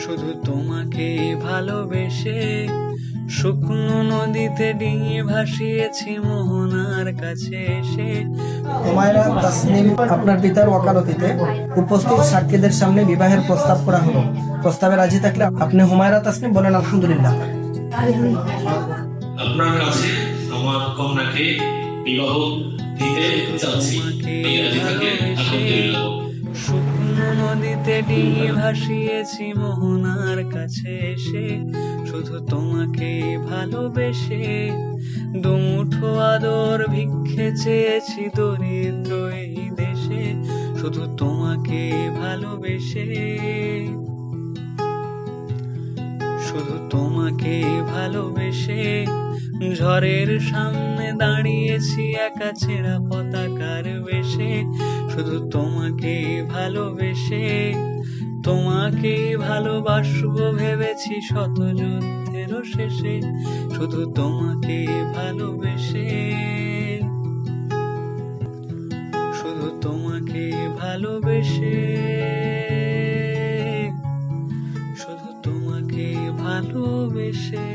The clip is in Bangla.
শুধু তোমাকে ভালোবেসে শুকনো নদীতে ডিঙি ভাসিয়েছি মোহনার কাছে এসে। হুমায়রা তাসনিম আপনার পিতার ওকালতিতে উপস্থিত সাক্ষীদের সামনে বিবাহের প্রস্তাব করা হলো। প্রস্তাবে রাজি থাকলে আপনি হুমায়রা তাসনিম বলেন আলহামদুলিল্লাহ। আপনার কাছে আমার কন্যাকে বিবাহ দিতে চাচ্ছি, এই রাজি থাকলে আলহামদুলিল্লাহ। শুকনো নদীতে ডিঙি ভাসিয়েছি মোহনার কাছে এসে, শুধু তোমাকে ভালোবেসে দুমুঠো আদর ভিক্ষে চেয়েছি দরিদ্র এই দেশে, শুধু তোমাকে ভালোবেসে, শুধু তোমাকে ভালোবেসে ঝড়ের সামনে দাঁড়িয়েছি একা ছেঁড়া পতাকার বেশে, শুধু তোমাকে ভালোবেসে, তোমাকে ভালোবাসবো ভেবেছি শত যুদ্ধের শেষে, শুধু তোমাকে ভালোবেসে, শুধু তোমাকে ভালোবেসে, শুধু তোমাকে ভালোবেসে।